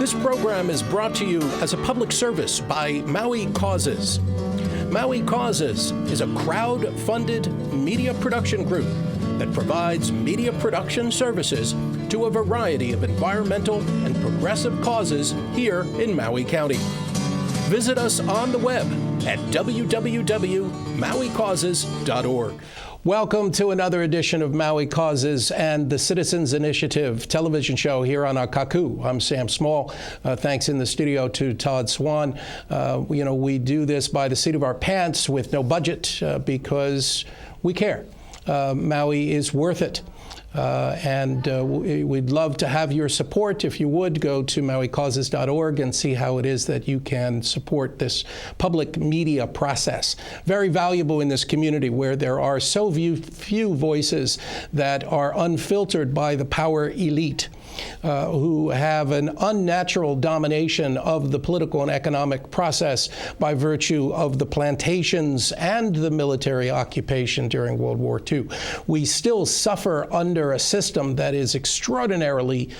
This program is brought to you as a public service by Maui Causes. Maui Causes is a crowd-funded media production group that provides media production services to a variety of environmental and progressive causes here in Maui County. Visit us on the web at www.mauicauses.org. Welcome to another edition of Maui Causes and the Citizens Initiative television show here on our kakou. I'm Sam Small. Thanks in the studio to Todd Swan. We do this by the seat of our pants with no budget because we care. Maui is worth it. We'd love to have your support. If you would, go to mauicauses.org and see how it is that you can support this public media process. Very valuable in this community where there are so few voices that are unfiltered by the power elite. Who have an unnatural domination of the political and economic process by virtue of the plantations and the military occupation during World War II. We still suffer under a system that is extraordinarily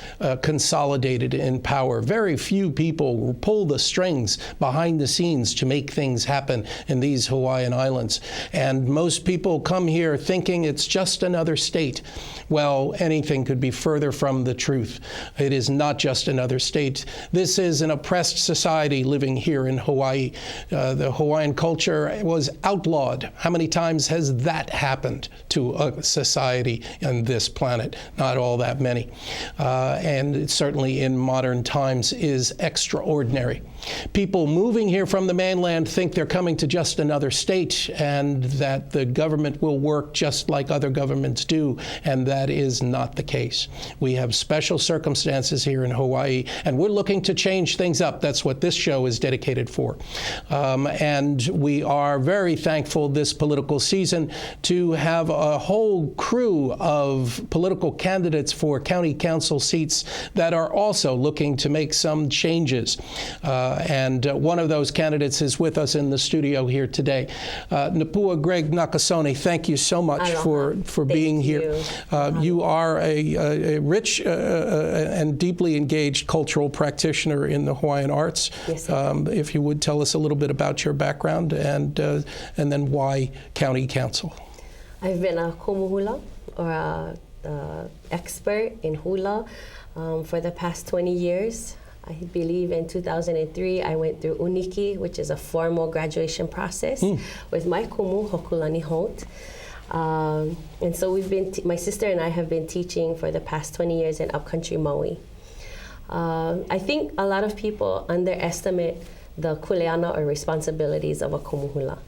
consolidated in power. Very few people pull the strings behind the scenes to make things happen in these Hawaiian Islands. And most people come here thinking it's just another state. Well, anything could be further from the truth. It is not just another state. This is an oppressed society living here in Hawaii. The Hawaiian culture was outlawed. How many times has that happened to a society on this planet? Not all that many. And certainly in modern times is extraordinary. People moving here from the mainland think they're coming to just another state and that the government will work just like other governments do, and that is not the case. We have special circumstances here in Hawaii, and we're looking to change things up. That's what this show is dedicated for. And we are very thankful this political season to have a whole crew of political candidates for county council seats that are also looking to make some changes. And one of those candidates is with us in the studio here today. NAPUA Greg Nakasone, thank you so much for being here. You are a rich and deeply engaged cultural practitioner in the Hawaiian arts. Yes, if you would tell us a little bit about your background and then why County Council. I've been a komu hula, or a expert in hula for the past 20 years. I believe in 2003, I went through Uniki, which is a formal graduation process with my kumu, Hokulani Holt. And so my sister and I have been teaching for the past 20 years in Upcountry, Maui. I think a lot of people underestimate the kuleana or responsibilities of a kumu hula.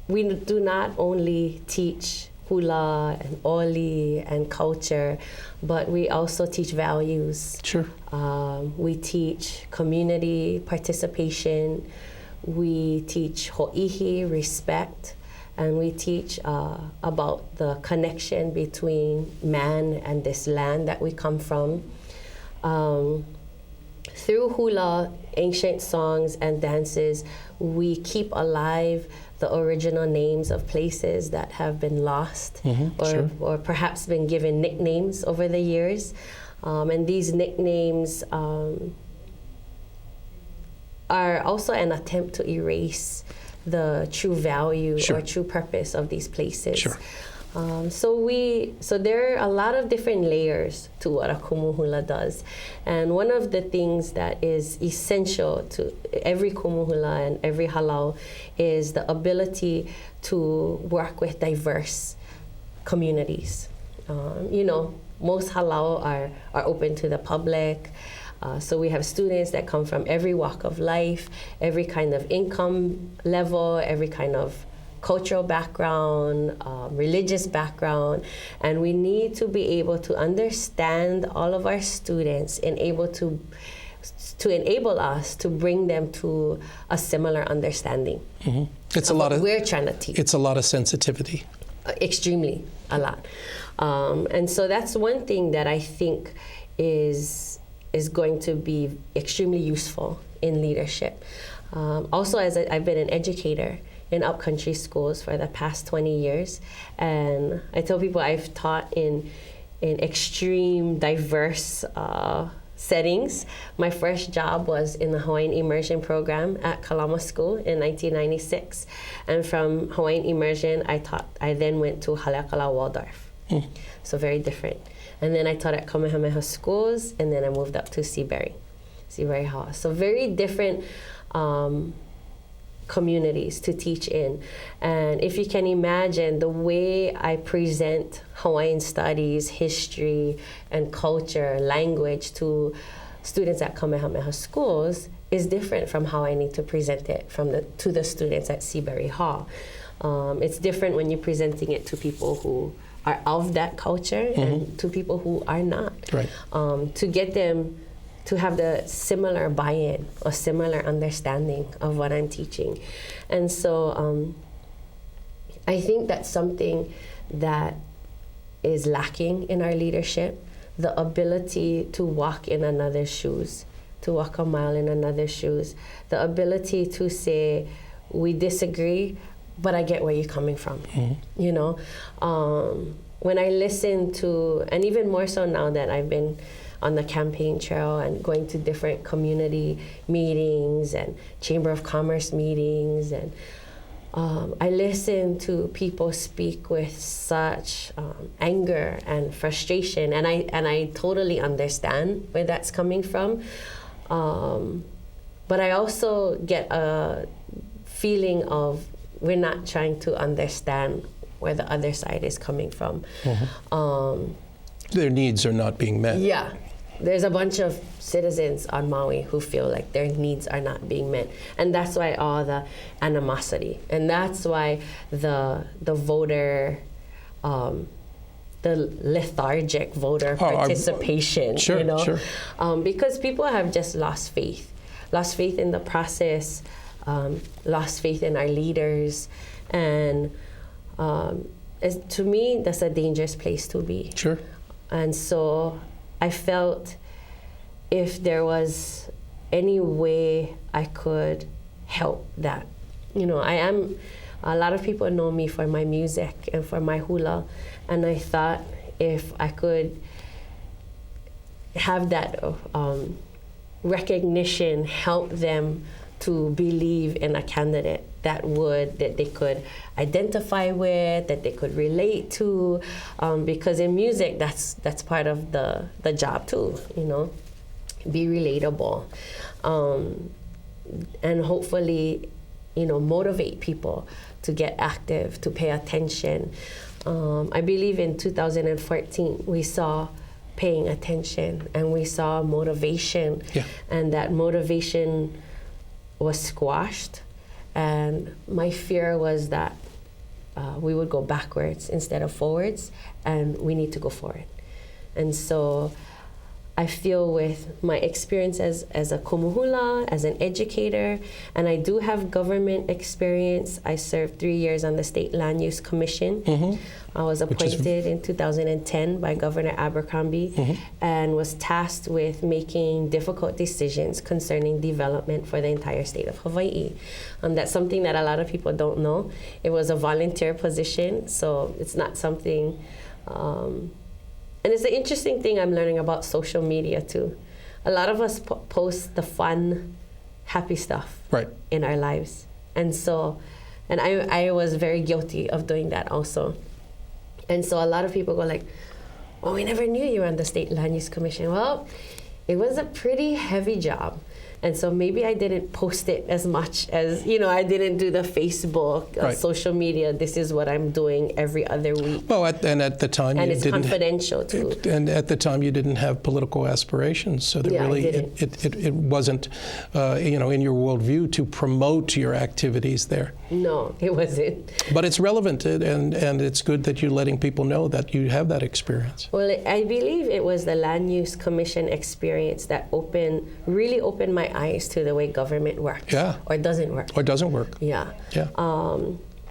We do not only teach hula and oli and culture, but we also teach values. Sure. We teach community participation. We teach ho'ihi, respect, and we teach about the connection between man and this land that we come from. Through hula, ancient songs and dances, we keep alive the original names of places that have been lost or perhaps been given nicknames over the years. And these nicknames are also an attempt to erase the true value or true purpose of these places. Sure. So there are a lot of different layers to what a kumu hula does. And one of the things that is essential to every kumu hula and every halau is the ability to work with diverse communities. Most halau are open to the public. So we have students that come from every walk of life, every kind of income level, every kind of cultural background, religious background, and we need to be able to understand all of our students and able to enable us to bring them to a similar understanding. It's a lot of we're trying to teach. It's a lot of sensitivity. Extremely, a lot. And so that's one thing that I think is going to be extremely useful in leadership. Also, as I've been an educator in upcountry schools for the past 20 years, and I tell people I've taught in extreme, diverse settings. My first job was in the Hawaiian Immersion program at Kalama School in 1996. And from Hawaiian Immersion, I then went to Haleakala Waldorf. So very different. And then I taught at Kamehameha schools, and then I moved up to Seabury Hall. So very different communities to teach in. And if you can imagine, the way I present Hawaiian studies, history, and culture, language to students at Kamehameha schools is different from how I need to present it to the students at Seabury Hall. It's different when you're presenting it to people who are of that culture and to people who are not. Right. To get them to have the similar buy-in or similar understanding of what I'm teaching. And so I think that's something that is lacking in our leadership, the ability to walk in another's shoes, to walk a mile in another's shoes, the ability to say, we disagree, but I get where you're coming from, you know? When I listen to, and even more so now that I've been on the campaign trail and going to different community meetings and Chamber of Commerce meetings, and I listen to people speak with such anger and frustration, and I totally understand where that's coming from, but I also get a feeling of we're not trying to understand where the other side is coming from. Their needs are not being met. Yeah. There's a bunch of citizens on Maui who feel like their needs are not being met. And that's why all the animosity. And that's why the voter, the lethargic voter participation, sure, you know? Sure. Because people have just lost faith in the process, lost faith in our leaders. And to me, that's a dangerous place to be. Sure. And so I felt if there was any way I could help that. You know, a lot of people know me for my music and for my hula, and I thought if I could have that recognition, help them to believe in a candidate that they could identify with, that they could relate to, because in music that's part of the job too, you know, be relatable, and hopefully, you know, motivate people to get active, to pay attention. I believe in 2014 we saw paying attention and we saw motivation, and that motivation was squashed. And my fear was that we would go backwards instead of forwards, and we need to go forward. And so I feel with my experience as a kumuhula, as an educator, and I do have government experience. I served 3 years on the State Land Use Commission. I was appointed in 2010 by Governor Abercrombie and was tasked with making difficult decisions concerning development for the entire state of Hawaii. That's something that a lot of people don't know. It was a volunteer position, so it's not something... And it's the interesting thing I'm learning about social media too. A lot of us post the fun, happy stuff in our lives. And so, and I was very guilty of doing that also. And so a lot of people go like, oh, we never knew you were on the State Land Use Commission. Well, it was a pretty heavy job. And so maybe I didn't post it as much as, you know, I didn't do the Facebook, social media, this is what I'm doing every other week. Well, and at the time and you it's didn't... confidential too. And at the time you didn't have political aspirations, so that really it wasn't, you know, in your worldview to promote your activities there. No, it wasn't. But it's relevant, and it's good that you're letting people know that you have that experience. Well, I believe it was the Land Use Commission experience that really opened my eyes to the way government works. Yeah. Or doesn't work. Or doesn't work. Yeah. Yeah.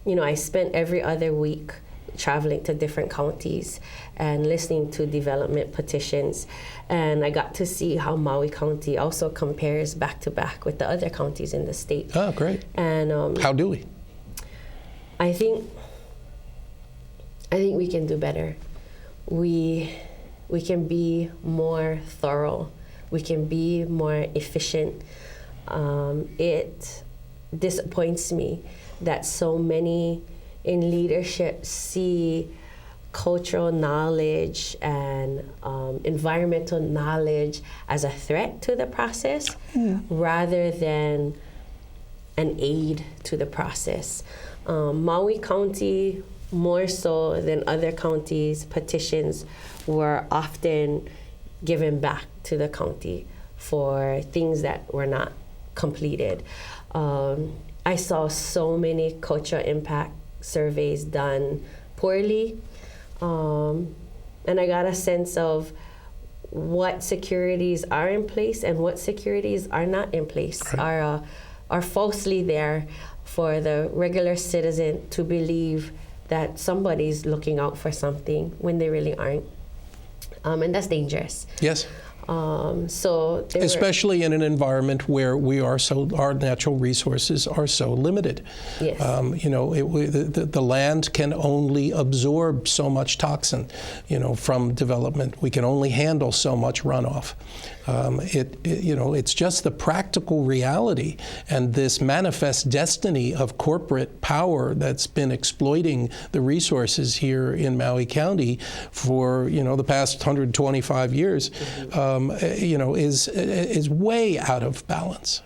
You know, I spent every other week traveling to different counties and listening to development petitions, and I got to see how Maui County also compares back to back with the other counties in the state. Oh, great. And how do we? I think we can do better. We can be more thorough. we can be more efficient. It disappoints me that so many in leadership see cultural knowledge and environmental knowledge as a threat to the process rather than an aid to the process. Maui County, more so than other counties, petitions were often given back to the county for things that were not completed. I saw so many cultural impact surveys done poorly. And I got a sense of what securities are in place and what securities are not in place, are falsely there for the regular citizen to believe that somebody's looking out for something when they really aren't. And that's dangerous. Yes. So especially in an environment where our natural resources are so limited. Yes. The land can only absorb so much toxin, from development. We can only handle so much runoff. It's just the practical reality and this manifest destiny of corporate power that's been exploiting the resources here in Maui County for the past 125 years. Is way out of balance.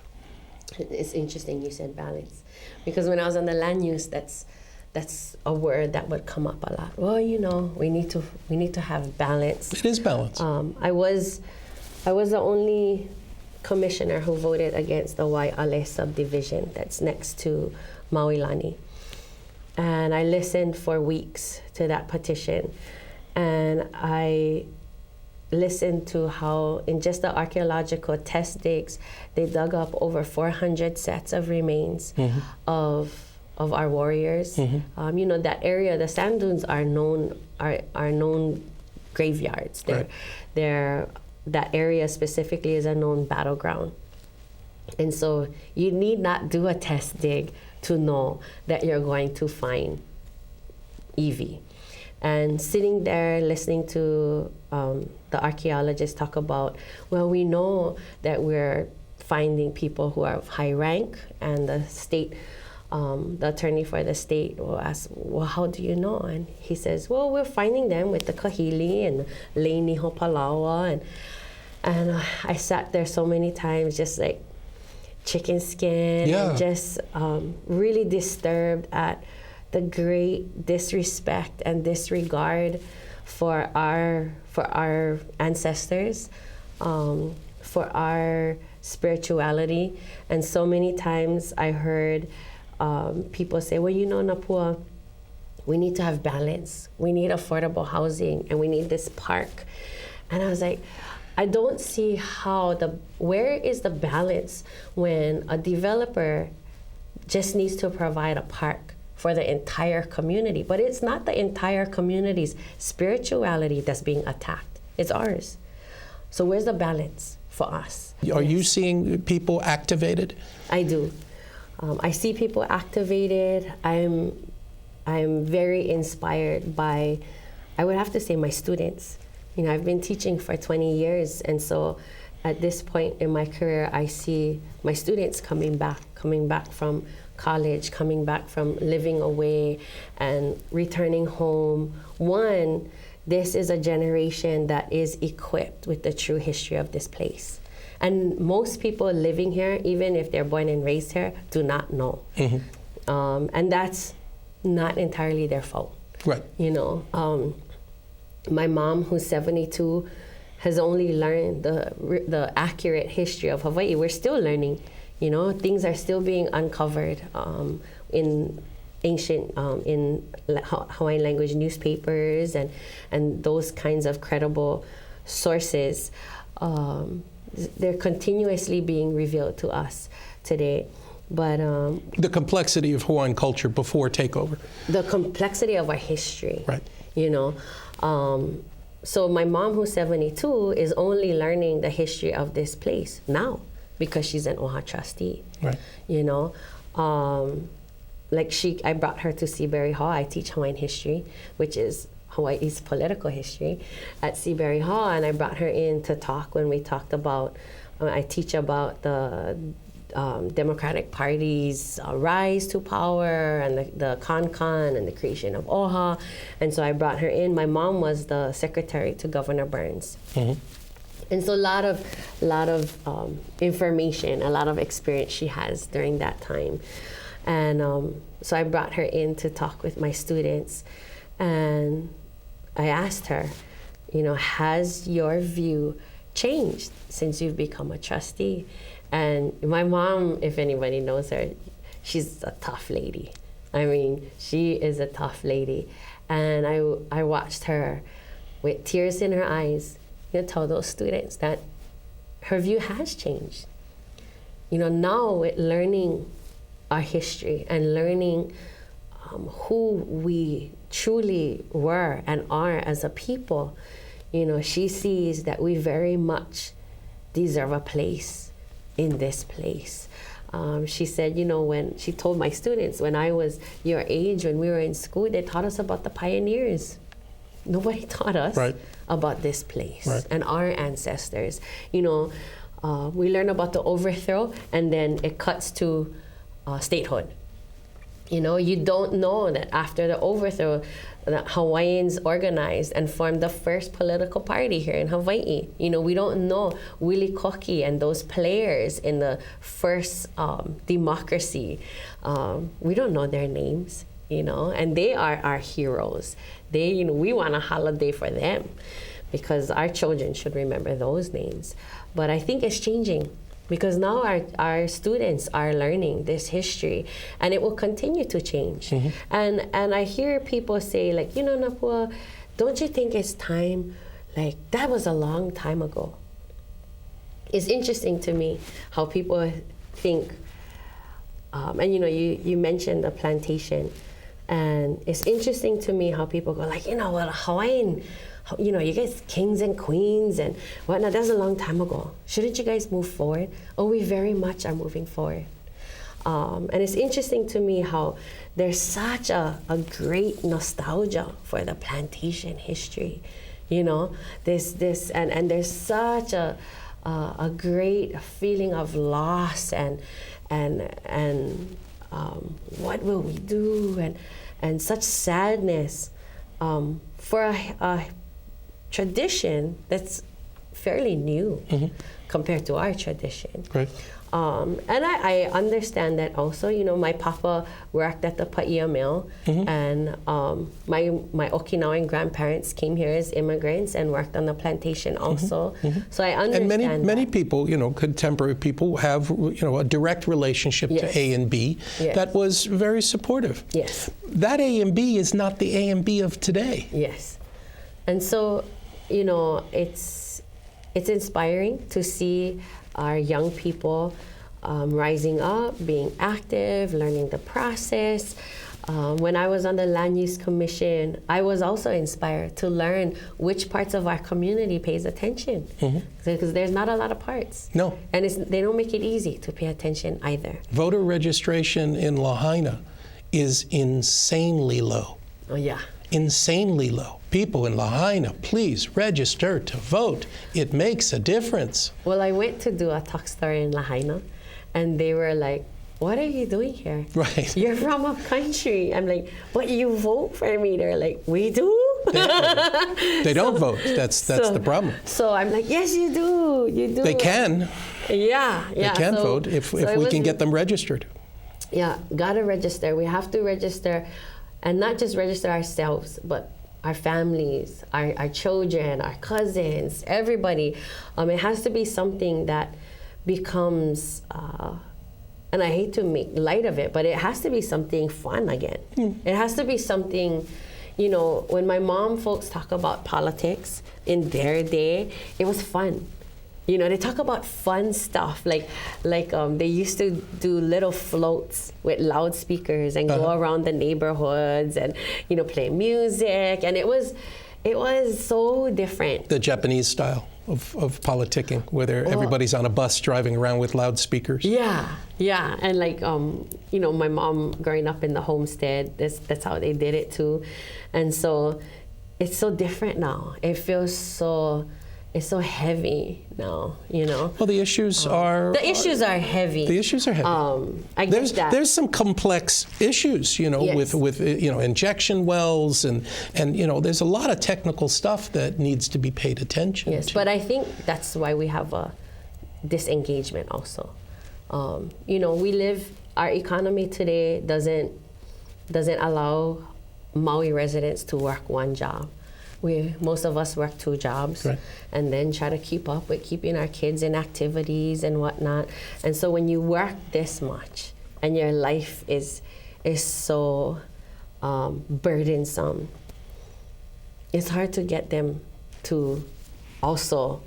It's interesting you said balance, because when I was on the land use, that's a word that would come up a lot. Well, we need to have balance. It is balance. I was the only commissioner who voted against the Wai'ale subdivision that's next to Maui Lani, and I listened for weeks to that petition, and I listened to how in just the archaeological test digs, they dug up over 400 sets of remains of our warriors. That area, the sand dunes are known graveyards. That area specifically is a known battleground. And so you need not do a test dig to know that you're going to find Evie. And sitting there listening to the archaeologists talk about, well, we know that we're finding people who are of high rank, and the state, the attorney for the state will ask, well, how do you know? And he says, well, we're finding them with the kahili and leini hopalawa. And I sat there so many times just like chicken skin, and just really disturbed at the great disrespect and disregard for our ancestors, for our spirituality. And so many times I heard people say, well, NAPUA, we need to have balance. We need affordable housing, and we need this park. And I was like, I don't see where is the balance when a developer just needs to provide a park for the entire community, but it's not the entire community's spirituality that's being attacked. It's ours. So where's the balance for us? Are you seeing people activated? I do. I see people activated. I'm very inspired by, I would have to say, my students. I've been teaching for 20 years, and so at this point in my career, I see my students coming back from college, coming back from living away and returning home. One, this is a generation that is equipped with the true history of this place. And most people living here, even if they're born and raised here, do not know. And that's not entirely their fault. Right. My mom, who's 72, has only learned the accurate history of Hawaii. We're still learning. Things are still being uncovered in ancient, in Hawaiian language newspapers and those kinds of credible sources. They're continuously being revealed to us today. But the complexity of Hawaiian culture before takeover. The complexity of our history. Right. So my mom, who's 72, is only learning the history of this place now, because she's an OHA trustee. Right. I brought her to Seabury Hall. I teach Hawaiian history, which is Hawaii's political history at Seabury Hall, and I brought her in to talk when we talked about, I teach about the Democratic Party's rise to power and the Kankan and the creation of OHA. And so I brought her in. My mom was the secretary to Governor Burns. Mm-hmm. And so a lot of information, a lot of experience she has during that time. And so I brought her in to talk with my students. And I asked her, has your view changed since you've become a trustee? And my mom, if anybody knows her, she's a tough lady. I mean, she is a tough lady. And I watched her with tears in her eyes, tell those students that her view has changed. Now with learning our history and learning who we truly were and are as a people, she sees that we very much deserve a place in this place. She said, when she told my students, when I was your age, when we were in school, they taught us about the pioneers. Nobody taught us about this place and our ancestors. We learn about the overthrow, and then it cuts to statehood. You don't know that after the overthrow, the Hawaiians organized and formed the first political party here in Hawaii. We don't know Willie Koki and those players in the first democracy. We don't know their names, and they are our heroes. We want a holiday for them because our children should remember those names. But I think it's changing, because now our students are learning this history, and it will continue to change. Mm-hmm. And I hear people say, like, NAPUA, don't you think it's time? Like, that was a long time ago. It's interesting to me how people think, and you mentioned the plantation, and it's interesting to me how people go like, Hawaiian, you guys kings and queens and whatnot, that's a long time ago. Shouldn't you guys move forward? Oh, we very much are moving forward. And it's interesting to me how there's such a great nostalgia for the plantation history. This and there's such a great feeling of loss and what will we do, and such sadness for a tradition that's fairly new compared to our tradition. Right. And I understand that also. My papa worked at the Paia Mill, and my Okinawan grandparents came here as immigrants and worked on the plantation also. So I understand. And many people, contemporary people, have a direct relationship to A and B that was very supportive. Yes. That A and B is not the A and B of today. Yes. And so, it's inspiring to see our young people rising up, being active, learning the process. When I was on the Land Use Commission, I was also inspired to learn which parts of our community pays attention, because there's not a lot of parts. No. And they don't make it easy to pay attention either. Voter registration in Lahaina is insanely low. Oh, yeah. Insanely low. People in Lahaina, please register to vote. It makes a difference. Well, I went to do a talk story in Lahaina, and they were like, what are you doing here? Right. You're from Upcountry. I'm like, but you vote for me. They're like, we do? They don't vote. That's the problem. So I'm like, yes, you do. You do. They can. Yeah. They can vote if we can get them registered. Yeah, gotta register. We have to register, and not just register ourselves, but our families, our children, our cousins, everybody. It has to be something that becomes, and I hate to make light of it, but it has to be something fun again. It has to be something, when my mom folks talk about politics in their day, it was fun. They talk about fun stuff, like they used to do little floats with loudspeakers and go around the neighborhoods and play music, and it was so different. The Japanese style of politicking, where everybody's on a bus driving around with loudspeakers. Yeah, and my mom growing up in the homestead, that's how they did it too, and so it's so different now. It feels it's so heavy now, you know. Well, the issues are heavy. The issues are heavy. I get that. There's some complex issues, you know, Yes. with you know, injection wells and you know, there's a lot of technical stuff that needs to be paid attention Yes, to. but I think that's why we have a disengagement also. You know, our economy today doesn't allow Maui residents to work one job. Most of us work 2 jobs, right, and then try to keep up with keeping our kids in activities and whatnot. And so when you work this much and your life is so burdensome, it's hard to get them to also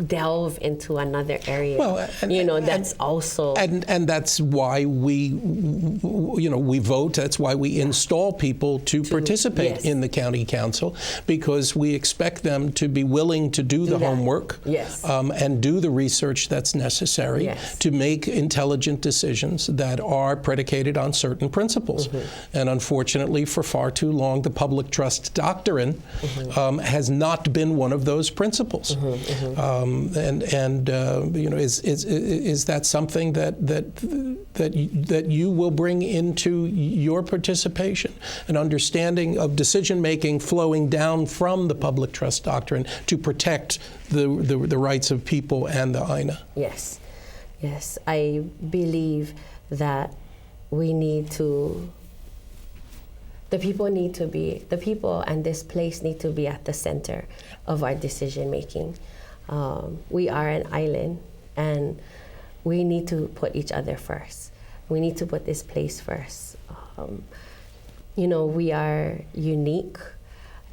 delve into another area. Well, you know, that's also and that's why we vote. That's why we install people to participate yes. in the county council, because we expect them to be willing to do the homework, yes, and do the research that's necessary, yes, to make intelligent decisions that are predicated on certain principles. Mm-hmm. And unfortunately, for far too long, the public trust doctrine mm-hmm. has not been one of those principles. Mm-hmm. Mm-hmm. You know, is that something that you will bring into your participation, an understanding of decision making flowing down from the public trust doctrine to protect the rights of people and the Aina? Yes, yes, I believe that the people and this place need to be at the center of our decision making. We are an island, and we need to put each other first. We need to put this place first. You know, we are unique.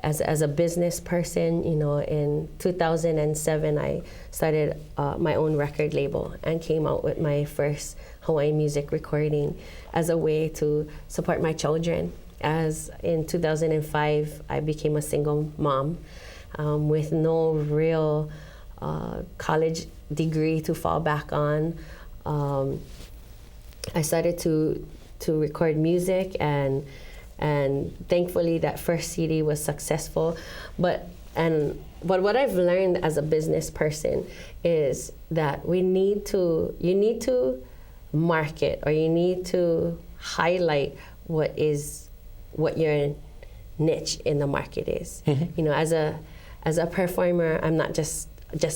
As a business person, you know, in 2007, I started my own record label and came out with my first Hawaiian music recording as a way to support my children. As in 2005, I became a single mom with no real college degree to fall back on. I started to record music, and thankfully that first CD was successful. But what I've learned as a business person is that you need to market, or you need to highlight what your niche in the market is. Mm-hmm. You know, as a performer, I'm not just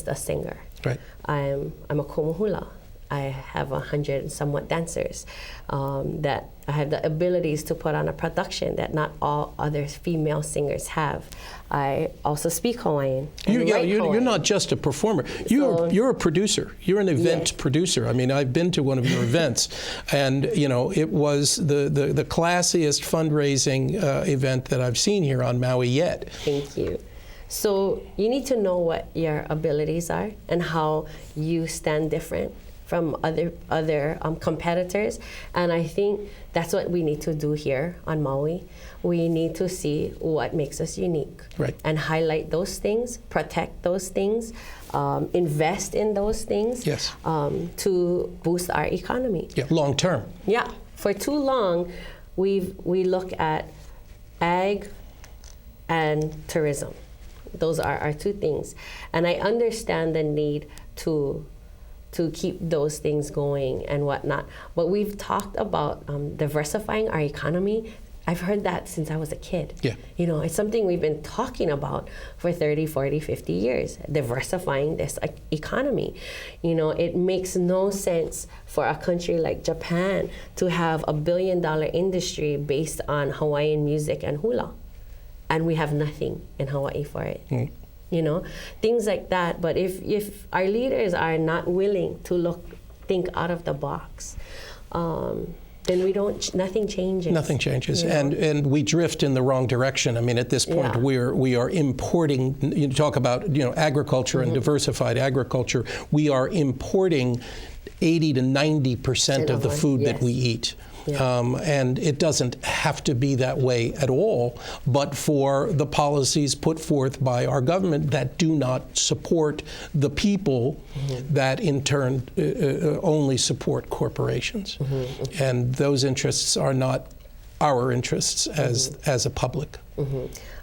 a singer. Right. I'm a komohula. I have 100 and somewhat dancers that I have the abilities to put on a production that not all other female singers have. I also speak Hawaiian. You're not just a performer. You're a producer. You're an event producer. I mean, I've been to one of your events, and you know, it was the classiest fundraising event that I've seen here on Maui yet. Thank you. So you need to know what your abilities are and how you stand different from other competitors, and I think that's what we need to do here on Maui. We need to see what makes us unique, right, and highlight those things, protect those things, invest in those things, yes, to boost our economy. Yeah, long term. Yeah, for too long, we look at ag and tourism. Those are our 2 things, and I understand the need to keep those things going and whatnot. But we've talked about diversifying our economy. I've heard that since I was a kid. Yeah. You know, it's something we've been talking about for 30, 40, 50 years, diversifying this economy. You know, it makes no sense for a country like Japan to have $1 billion industry based on Hawaiian music and hula, and we have nothing in Hawaii for it. Mm. You know, things like that. But if our leaders are not willing to think out of the box, then nothing changes. Nothing changes, you know? and we drift in the wrong direction. I mean, at this point, we are importing. You talk about, you know, agriculture mm-hmm. and diversified agriculture. We are importing 80 to 90% of the food that we eat. Yeah. And it doesn't have to be that way at all, but for the policies put forth by our government that do not support the people, mm-hmm. that in turn only support corporations. Mm-hmm. And those interests are not our interests as a public.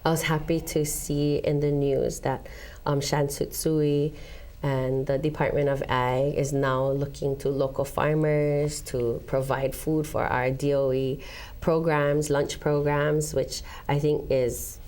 I was happy to see in the news that Shansutsui and the Department of Ag is now looking to local farmers to provide food for our DOE programs, lunch programs, which I think is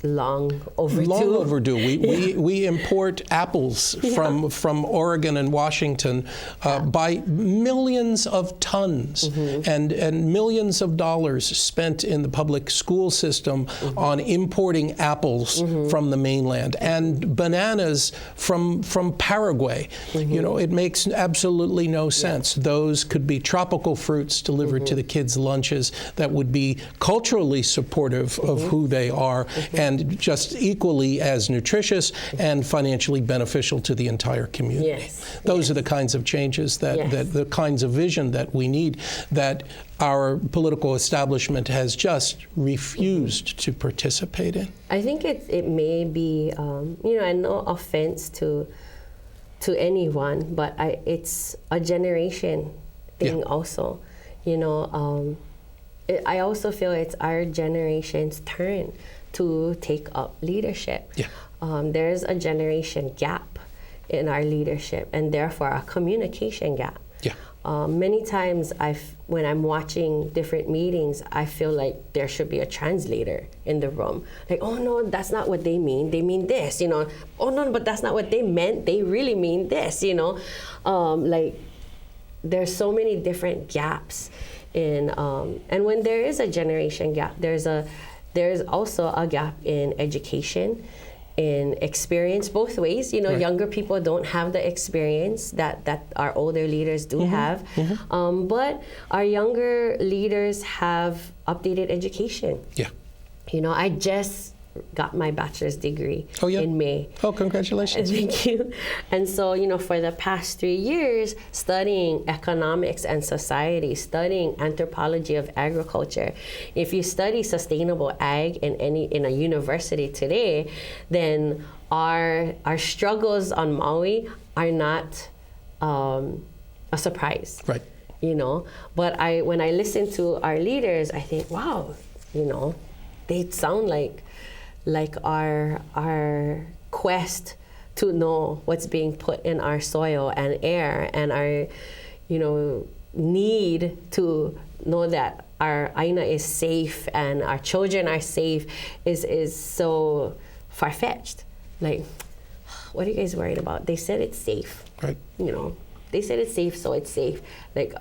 long overdue. Long overdue. We import apples from Oregon and Washington by millions of tons and millions of dollars spent in the public school system on importing apples from the mainland and bananas from Paraguay. You know, it makes absolutely no sense. Those could be tropical fruits delivered to the kids' lunches that would be culturally supportive of who they are and just equally as nutritious and financially beneficial to the entire community. Yes. Those are the kinds of changes that the kinds of vision that we need, that our political establishment has just refused to participate in. I think it may be, you know, and no offense to anyone, but it's a generation thing also. You know, I also feel it's our generation's turn to take up leadership. There's a generation gap in our leadership and therefore a communication gap. Many times when I'm watching different meetings, I feel like there should be a translator in the room. Like, oh no, that's not what they mean. They mean this, you know. Oh no, but that's not what they meant. They really mean this, you know. Like, there's so many different gaps in, and when there is a generation gap, there's also a gap in education, in experience, both ways. You know, younger people don't have the experience that our older leaders do have. But our younger leaders have updated education. You know, I just got my bachelor's degree in May. Oh, congratulations. Thank you. And so, you know, for the past 3 years, studying economics and society, studying anthropology of agriculture. If you study sustainable ag in a university today, then our struggles on Maui are not a surprise. Right. You know, but when I listen to our leaders, I think, wow, you know, they sound like our quest to know what's being put in our soil and air, and our, you know, need to know that our aina is safe and our children are safe is so far-fetched. Like, what are you guys worried about? They said it's safe. Right. You know, they said it's safe, so it's safe. Like,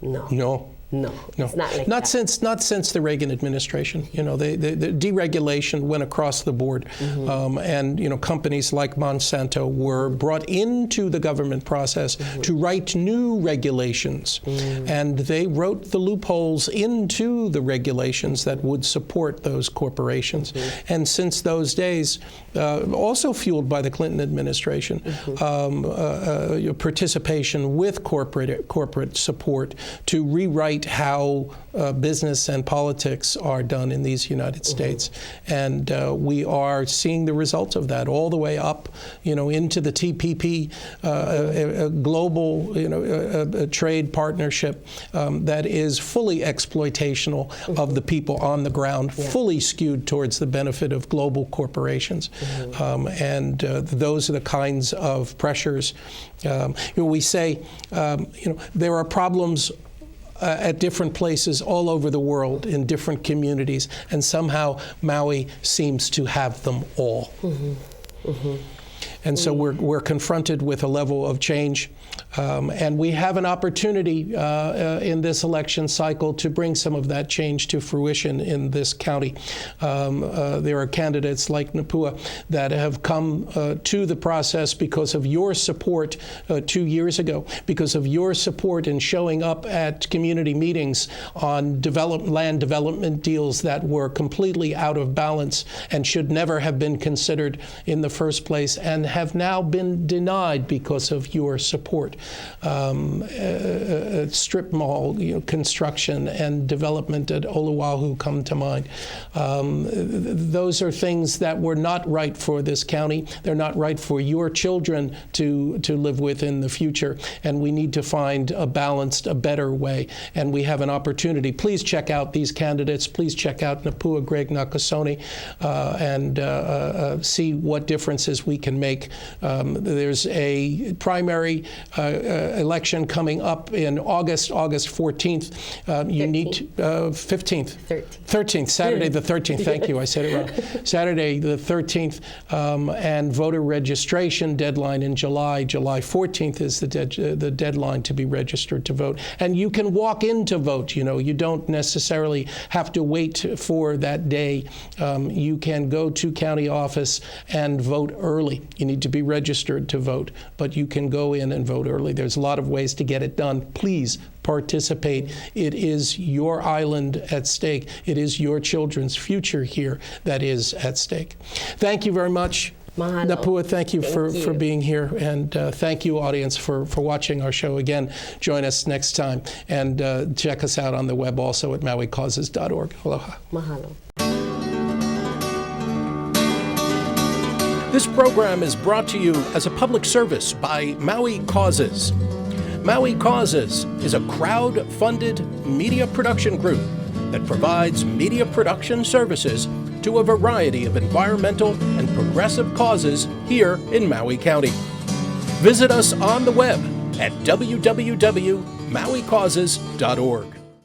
no, it's not like that. Not since the Reagan administration. You know, the deregulation went across the board, and you know, companies like Monsanto were brought into the government process to write new regulations, and they wrote the loopholes into the regulations that would support those corporations. And since those days, also fueled by the Clinton administration, participation with corporate support to rewrite how business and politics are done in these United States. And we are seeing the results of that all the way up, you know, into the TPP, a global, you know, a trade partnership that is fully exploitational of the people on the ground, fully skewed towards the benefit of global corporations. And those are the kinds of pressures. You know, we say, you know, there are problems at different places all over the world in different communities, and somehow Maui seems to have them all. And so we're confronted with a level of change, and we have an opportunity in this election cycle to bring some of that change to fruition in this county. There are candidates like NAPUA that have come to the process because of your support 2 years ago, because of your support in showing up at community meetings on land development deals that were completely out of balance and should never have been considered in the first place, and have now been denied because of your support. Strip mall construction and development at Oluwahu come to mind. Those are things that were not right for this county. They're not right for your children to live with in the future, and we need to find a balanced, a better way, and we have an opportunity. Please check out these candidates. Please check out NAPUA Greg Nakasone and see what differences we can make. There's a primary election coming up in August 14th. You need 15th. 13th, Saturday the 13th. Thank you, I said it wrong. Saturday the 13th, and voter registration deadline in July. July 14th is the deadline to be registered to vote. And you can walk in to vote. You don't necessarily have to wait for that day. You can go to county office and vote early. You need to be registered to vote, but you can go in and vote early. There's a lot of ways to get it done. Please participate. It is your island at stake. It is your children's future here that is at stake. Thank you very much. Mahalo. NAPUA, thank you for being here, and thank you, audience, for watching our show. Again, join us next time, and check us out on the web also at mauicauses.org. Aloha. Mahalo. This program is brought to you as a public service by Maui Causes. Maui Causes is a crowd-funded media production group that provides media production services to a variety of environmental and progressive causes here in Maui County. Visit us on the web at www.mauicauses.org.